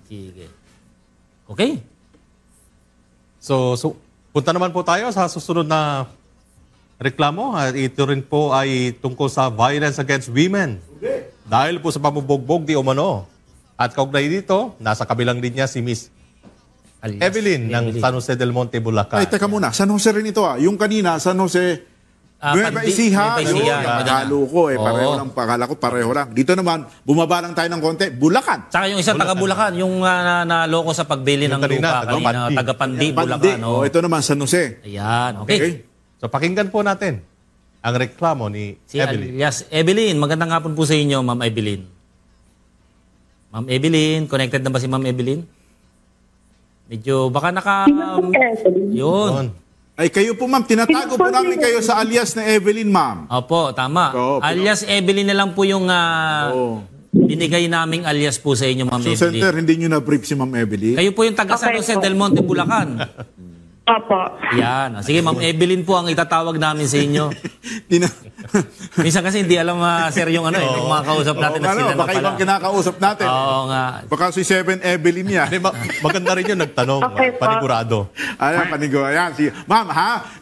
Sige. Okay. So, punta naman po tayo sa susunod na reklamo. Ito rin po ay tungkol sa violence against women. Dahil po sa pamubogbog di umano. At kaugnay dito, nasa kabilang linya si Miss Evelyn ng San Jose del Monte, Bulacan. Ay, teka muna. San Jose rin ito. Yung kanina, San Jose... Nueva Ecija. Magalo ko pareho lang. Pakala ko pareho lang. Dito naman, bumaba lang tayo ng konti. Bulacan. Saka yung isa, taga-Bulacan. Yung naloko sa pagbili ng lupa kanina. Taga-Pandi, Bulacan. Ito naman, San Jose. Ayan, okay. So pakinggan po natin ang reklamo ni Evelyn. Yes, Evelyn. Magandang hapon po sa inyo, Ma'am Evelyn. Ma'am Evelyn, connected na ba si Ma'am Evelyn? Medyo baka Yun. Ay, kayo po, ma'am. Tinatago po namin kayo sa alias na Evelyn, ma'am. Opo, tama. Alias Evelyn na lang po yung binigay naming alias po sa inyo, Ma'am Evelyn. So, Center, hindi nyo na-brief si Ma'am Evelyn? Kayo po yung taga San Jose del Monte, Bulacan. Opo. Yan. Sige, Ma'am Evelyn po ang itatawag namin sa inyo. Minsan kasi hindi alam, sir, yung yung mga kausap natin na sila na baka ibang kinakausap natin. Oo nga. Baka si 7 Evelyn niya. Maganda rin yun nagtanong. Panigurado. Ayan, panigurado. Ayan. Ma'am,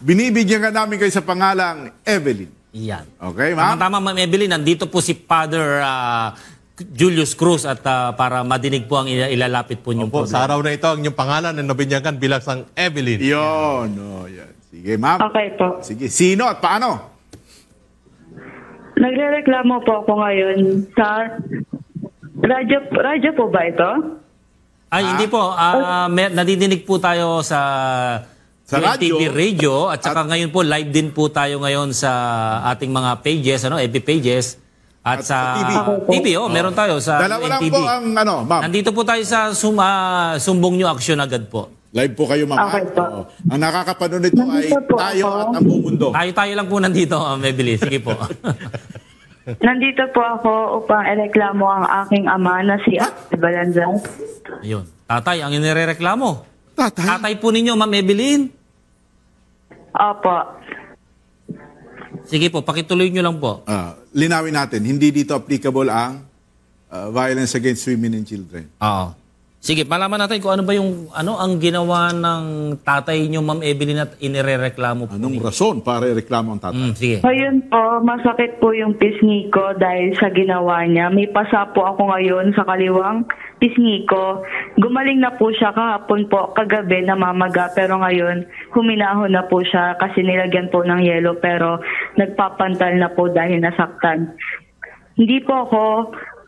binibigyan ka namin kayo sa pangalang Evelyn. Yan. Okay, ma'am? Tama, Ma'am Evelyn. Nandito po si Father Julius Cruz at para madinig po ang ilalapit po niyong problema. Sa araw na ito, ang inyong pangalan na nabinyagan bilang sang Evelyn. Yun. Yan. Sige, ma'am. Okay po. Sige, sino at paano? Nagrereklamo po ako ngayon sa radyo po ba ito? Ay, hindi po. Nadidinig po tayo sa TV Radio at saka ngayon po live din po tayo ngayon sa ating mga pages, FB pages. At sa TV, meron tayo sa Dalawa lang NTV. po ang ma'am. Nandito po tayo sa Sumbong New Action agad po. Live po kayo, ma'am. Okay po. Ang nakakapanood nito ay tayo at ang buong mundo. Tayo lang po nandito, Mebili. Sige po. Nandito po ako upang ireklamo ang aking ama na si Ate Balanzan. Ayun. Tatay, ang inirereklamo. Tatay po ninyo, Ma'am Evelyn. Opo. Sige po, pakituloy nyo lang po. Linawin natin, hindi dito applicable ang violence against women and children. Oo. Sige, malaman natin kung ano ba yung ang ginawa ng tatay nyo, Ma'am Evelyn, at inirereklamo po. Anong rason para ireklamo ang tatay? Sige. Ngayon po, masakit po yung pisngi ko dahil sa ginawa niya. May pasa po ako ngayon sa kaliwang pisngi ko. Gumaling na po siya kahapon po, kagabi namamaga, pero ngayon huminahon na po siya kasi nilagyan po ng yelo, pero nagpapantal na po dahil nasaktan. Hindi po ako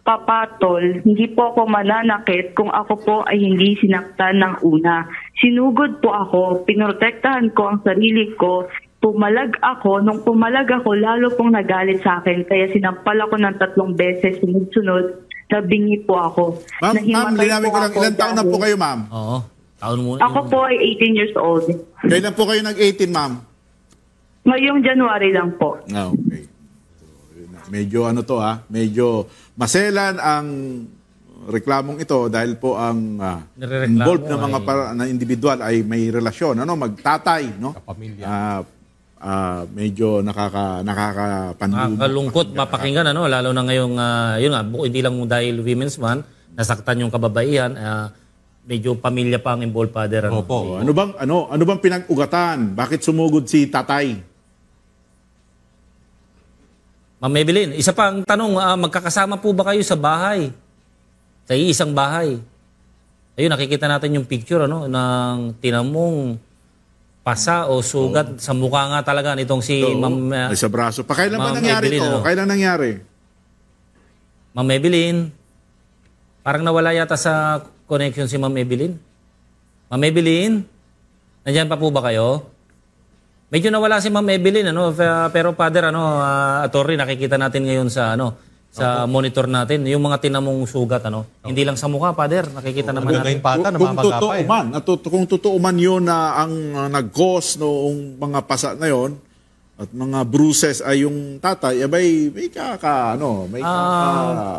papatol, hindi po ako mananakit kung ako po ay hindi sinaktan ng una. Sinugod po ako, pinrotektahan ko ang sarili ko, pumalag ako. Nung pumalag ako, lalo pong nagalit sa akin, kaya sinampal ako ng 3 beses, sunod-sunod, nabingi po ako. Ma'am, linawin ko lang, ilan taon na po kayo, ma'am? Oo. Taon mo. Ako po ay 18 years old. Kailan po kayo nag-18, ma'am? Ngayong January lang po. Okay. Medyo medyo maselan ang reklamong ito dahil po ang involved na mga na individual ay may relasyon, magtatay, no? Kapamilya. Medyo nakakapanlumo. Nakakalungkot mapakinggan, lalo na ngayong yun nga, hindi lang dahil Women's Month, nasaktan yung kababaihan, medyo pamilya pa ang involved, Father. Opo. Ano bang pinag-ugatan? Bakit sumugod si tatay? Ma'am Evelyn, isa pa ang tanong, magkakasama po ba kayo sa bahay? Sa iisang bahay? Ayun, nakikita natin yung picture ng tinamong pasa o sugat sa mukha nga talaga nitong si Ma'am sa braso. Kailan ba nangyari Evelyn, ito? Kailan nangyari? Ma'am Evelyn, parang nawala yata sa connection si Ma'am Evelyn. Ma'am Evelyn, nandiyan pa po ba kayo? Medyo nawala si Ma'am Evelyn, pero Father, attorney, nakikita natin ngayon sa sa monitor natin yung mga tinamong sugat, hindi lang sa mukha, Father, nakikita naman natin. Kung totoo man yun na ang nag-cause noong mga pasa na yon at mga bruises ay yung tatay,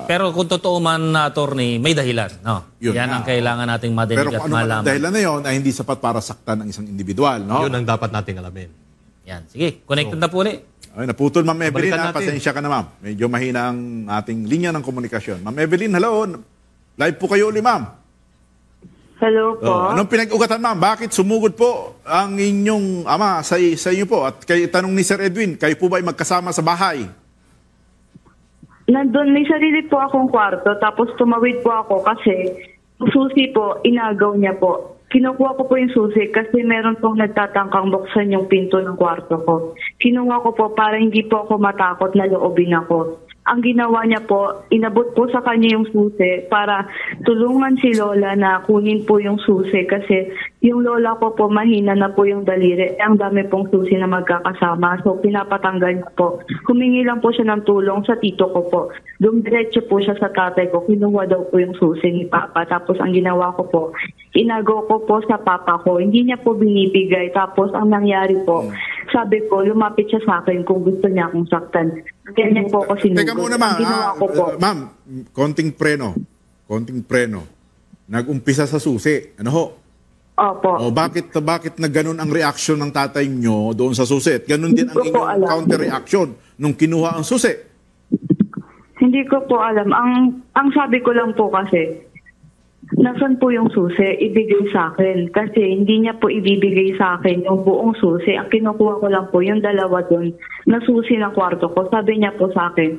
pero kung totoo man, attorney, may dahilan, yan ang kailangan nating madinig at malaman. Pero kung ano dahilan na yon ay hindi sapat para saktan ang isang individual, Yun ang dapat nating alamin. Yan, sige, connected na po ulit. Ay, naputol, Ma'am Evelyn. Pasensya ka na, ma'am. Medyo mahina ang ating linya ng komunikasyon. Ma'am Evelyn, hello. Live po kayo ulit, ma'am. Hello po. Anong pinag-ugatan, ma'am? Bakit sumugod po ang inyong ama sa inyo po? At kay tanong ni Sir Edwin, kayo po ba ay magkasama sa bahay? Nandun, may sarili po akong kwarto, tapos tumawid po ako kasi yung susi po, inagaw niya po. Kinukuha ko po yung susi kasi meron pong nagtatangkang buksan yung pinto ng kwarto ko. Kinuha ko po para hindi po ako matakot na loobin ako. Ang ginawa niya po, inabot po sa kanya yung susi para tulungan si Lola na kunin po yung susi kasi yung Lola ko po mahina na po yung daliri. Ang dami pong susi na magkakasama. So pinapatanggal niya po. Humingi lang po siya ng tulong sa tito ko po. Dumiretso po siya sa tatay ko. Kinuha daw po yung susi ni Papa. Tapos ang ginawa ko po, inago ko po sa Papa ko. Hindi niya po binibigay. Tapos ang nangyari po, sabi ko, lumapit siya sa akin kung gusto niya akong saktan. Ganyan po ako sinugod. Teka muna, ma'am. Ang ginawa ko po. Ma'am, konting preno. Konting preno. Nag-umpisa sa susi. Ano ho? Opo. O bakit na ganun ang reaksyon ng tatay nyo doon sa susi? At ganun din ang Hindi ko po inyong alam. counter-reaction nung kinuha ang susi? Hindi ko po alam. Ang sabi ko lang po kasi, nasan po yung susi, ibigay sa akin. Kasi hindi niya po ibibigay sa akin yung buong susi. Ang kinukuha ko lang po, yung dalawa doon, na susi ng kwarto ko. Sabi niya po sa akin,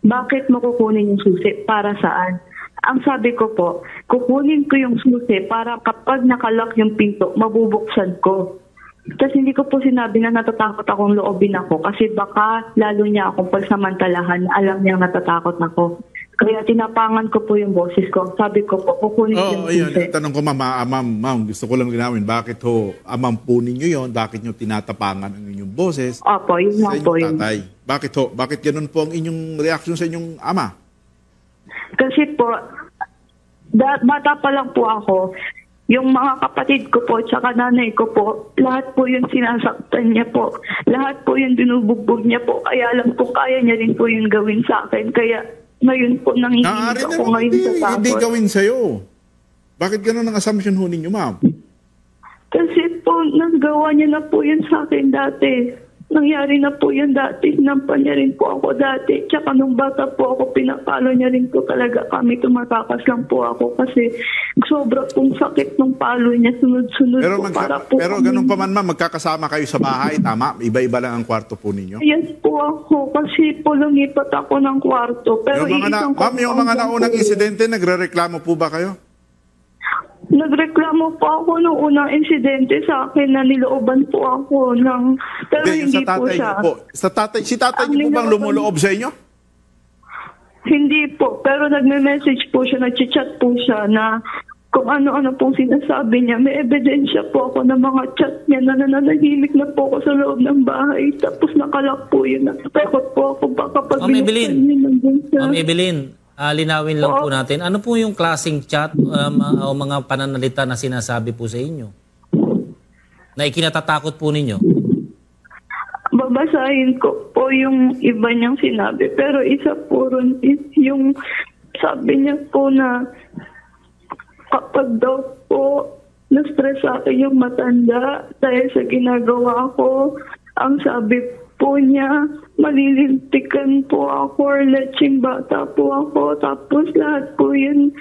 bakit mo kukunin yung susi? Para saan? Ang sabi ko po, kukunin ko yung susi para kapag nakalock yung pinto, mabubuksan ko. Kasi hindi ko po sinabi na natatakot akong loobin ako kasi baka lalo niya akong pagsamantalahan na alam niyang natatakot ako. Kaya tinapangan ko po yung boses ko. Sabi ko po, kukunin yung Ayun. susi. Tanong ko, ma'am, gusto ko lang linawin, bakit ho, amam po ninyo yun? Bakit nyo tinatapangan ang inyong boses? Opo, yun Sa lang po inyong yun. tatay. Bakit ho? Bakit ganun po ang inyong reaksyon sa inyong ama? Kasi po, bata pa lang po ako, yung mga kapatid ko po, tsaka nanay ko po, lahat po yung sinasaktan niya po. Lahat po yung binubugbog niya po. Kaya alam ko, kaya niya rin po yung gawin sa akin. Kaya ngayon po nangihinig Naari ako naman ngayon sa takot. hindi gawin sa'yo. Bakit ganun ang assumption ho ninyo, ma'am? Kasi po, nagawa niya na po yun sa akin dati. Nangyari na po yun dati. Sinampan niya rin po ako dati. Tsaka nung bata po ako, pinapalo niya rin po talaga kami. Tumatakas lang po ako kasi sobra pong sakit ng palo niya. Sunod-sunod Pero, po para po pero kami- ganun pa man, ma'am, magkakasama kayo sa bahay, tama? Iba-iba lang ang kwarto po ninyo. Yes po ako kasi po lumipat ako ng kwarto. Pero Yung mga ma'am, yung mga naunang insidente, nagrereklamo po ba kayo? Nagreklamo po ako nung unang insidente sa akin na nilooban po ako ng... Pero Yung hindi sa po tatay siya. niyo po. Si tatay Ang niyo po bang nilooban- lumuloob sa inyo? Hindi po. Pero nagme-message po siya, nag-chat po siya na kung ano-ano pong sinasabi niya. May ebidensya po ako ng mga chat niya na nananahimik na po ako sa loob ng bahay. Tapos nakalak po yun. Natakot po ako baka pag Ma'am Evelyn. binuksan niya nandun siya. Ma'am Evelyn, linawin lang po natin. Ano po yung klaseng chat o mga pananalita na sinasabi po sa inyo? Na ikinatatakot po ninyo? Babasahin ko po yung iba niyang sinabi. Pero isa po ron is yung sabi niya po na kapag daw po na-stress sa akin yung matanda dahil sa ginagawa ko, ang sabi po niya, malilintikan po ako or leching bata po ako. Tapos lahat po yun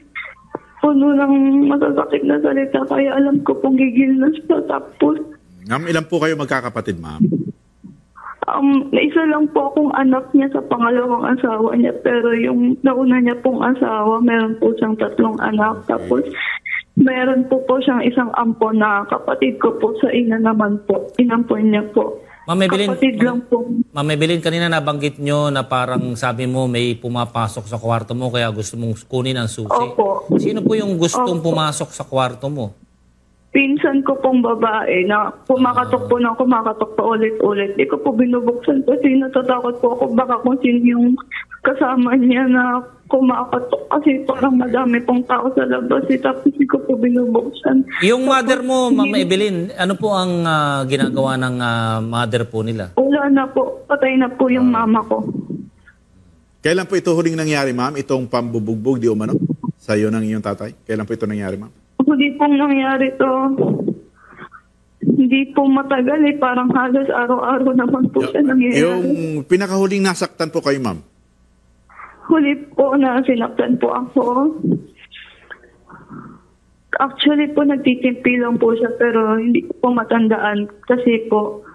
puno ng masasakit na salita. Kaya alam ko pong gigil na siya. Tapos Ma'am, ilan po kayo magkakapatid, ma'am? isa lang po akong anak niya sa pangalawang asawa niya. Pero yung nauna niya pong asawa, meron po siyang 3 anak. Tapos meron po siyang isang ampon na kapatid ko po sa ina naman po. Inampon niya po. Ma'am Evelyn, Kapatid lang po. Ma'am Evelyn, kanina nabanggit nyo na parang sabi mo may pumapasok sa kwarto mo kaya gusto mong kunin ang susi. Opo. Sino po yung gustong Opo. pumasok sa kwarto mo? Pinsan ko pong babae na kumakatok po pa ulit-ulit. Di ko po binubuksan kasi natatakot po ako baka kung sino yung kasama niya na kumakatok kasi parang madami pong tao sa labas. Tapos di ko po binubuksan. Yung mother mo, Ma'am Evelyn, ano po ang ginagawa ng mother po nila? Wala na po. Patay na po yung mama ko. Kailan po ito huling nangyari, ma'am? Itong pambubugbog di umano sa iyo ng iyong tatay? Kailan po ito nangyari, ma'am? Hindi pong nangyari to. Hindi po matagal eh. Parang halos araw-araw naman po siya nangyayari. Yung pinakahuling nasaktan po kayo, ma'am? Huli po na sinaktan po ako. Actually po, nagtitimpi lang po siya pero hindi ko po matandaan kasi po,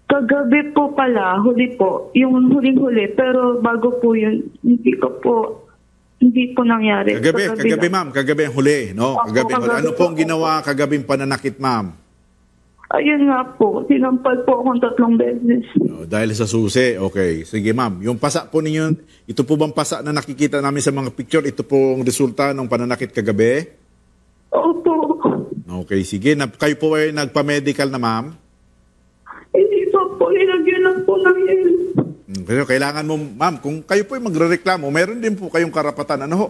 kagabi po pala, huli po, yung huling-huli, pero bago po yun, hindi po nangyari. Kagabi lang. ma'am, kagabi ang huli, no? Opo, Kagabi ang huli. kagabi Ano po ang po. ginawa kagabing pananakit, ma'am? Ayun nga po, sinampal po akong 3 beses. No, dahil sa susi, okay. Sige ma'am, yung pasa po ninyo, ito po bang pasa na nakikita namin sa mga picture, ito po ang resulta ng pananakit kagabi? Opo. Okay, sige. Kayo po ay nagpa-medical na ma'am? Hindi pa po, nilagyan lang po ng yelo. Pero kailangan mo, ma'am, kung kayo po ay magrereklamo, meron din po kayong karapatan, ano ho,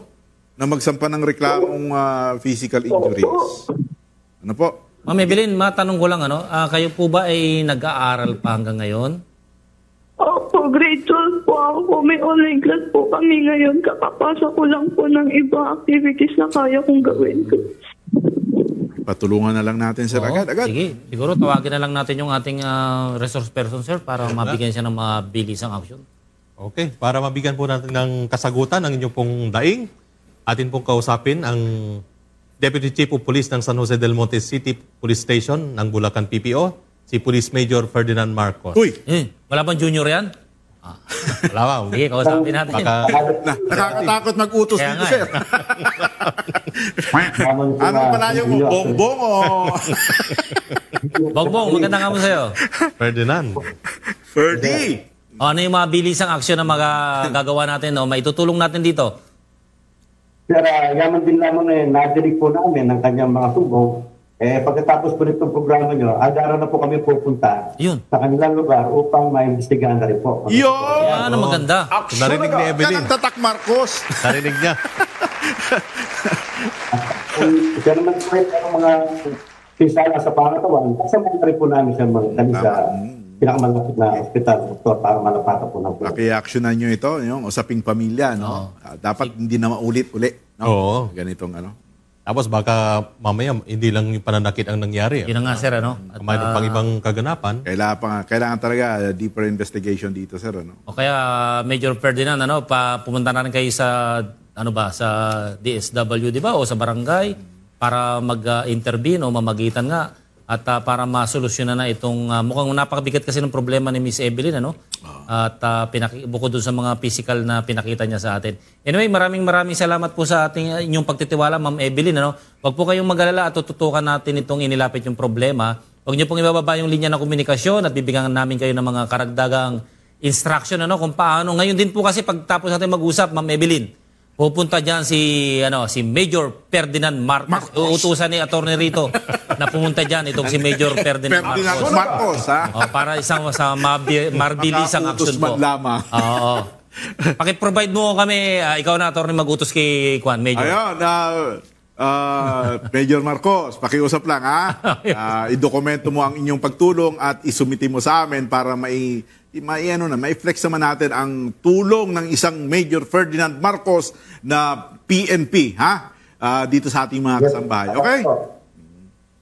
na magsampa ng reklamong physical injuries. Ano po? Ma'am Evelyn, matanong ko lang, kayo po ba ay nag-aaral pa hanggang ngayon? Opo, grade 12 po ako. May online class po kami ngayon. Kakapasok ko lang po ng ibang activities na kaya kong gawin ko. Patulungan na lang natin, sir, Oo, agad. Sige, siguro tawagin na lang natin yung ating resource person, sir, para mabigyan siya ng mabilisang action. Okay, para mabigyan po natin ng kasagutan ang inyong pong daing, atin pong kausapin ang Deputy Chief of Police ng San Jose del Monte City Police Station ng Bulacan PPO, si Police Major Ferdinand Marcos. Uy, Wala bang junior yan? Wala ba? Sige, kausapin natin. Baka, nakakatakot mag-utos Kaya dito, nga, sir. Anong palayo mo? Bongbong o... Bongbong, magandang hapon sa'yo. Ferdinand. Ferdy! Ano yung mabilisang action na magagawa natin o maitutulong natin dito? Sir, yaman din lamang nadinig po namin ng kanyang mga sumbong. Pagkatapos po nitong programa nyo, agara na po kami pupunta Yun. sa kanilang lugar upang maimbestigahan na rin po. Yun! Yan, ang maganda. Narinig ni Evelyn. Yan ang tatak, Marcos. Narinig niya. Siya naman po ang mga pinsala sa pangatawan, kasama na rin po namin siya magdali sa pinakamalapit na ospital, doktor, para malapatan po ng po. Paki-actionan nyo ito, yung usaping pamilya, no? Dapat hindi na maulit-uli, no? Oo. Ganitong ano. Tapos baka mamaya hindi lang yung pananakit ang nangyari. Yun na nga, sir, At, Mayroon pang ibang kaganapan. Kailangan talaga deeper investigation dito, sir, ano? o kaya, Major Ferdinand, pumunta na rin kayo sa, sa DSW, di ba? O sa barangay, para mag-intervene o mamagitan nga. At para masolusyonan na itong, mukhang napakabigat kasi ng problema ni Miss Evelyn, At bukod dun sa mga physical na pinakita niya sa atin. Anyway, maraming salamat po sa ating inyong pagtitiwala, Ma'am Evelyn, Huwag po kayong mag-alala at tututukan natin itong inilapit yung problema. Huwag niyo pong ibababa yung linya ng komunikasyon at bibigyan namin kayo ng mga karagdagang instruction, kung paano. Ngayon din po kasi pagtapos natin mag-usap, Ma'am Evelyn, pupunta diyan si Major Ferdinand Marcos. Uutusan ni Attorney Rito na pumunta diyan itong si Major Ferdinand Marcos, ha? para isang sa mabilisang action po. Nakautos man lamang. Oo. Paki-provide mo kami, ikaw na Attorney mag-utos kay Major. Ayun, Major Marcos, pakiusap lang, ha? Idokumento mo ang inyong pagtulong at isumiti mo sa amin para mai-flex naman natin ang tulong ng isang Major Ferdinand Marcos na PNP, ha? Dito sa ating mga kasambahay. Okay?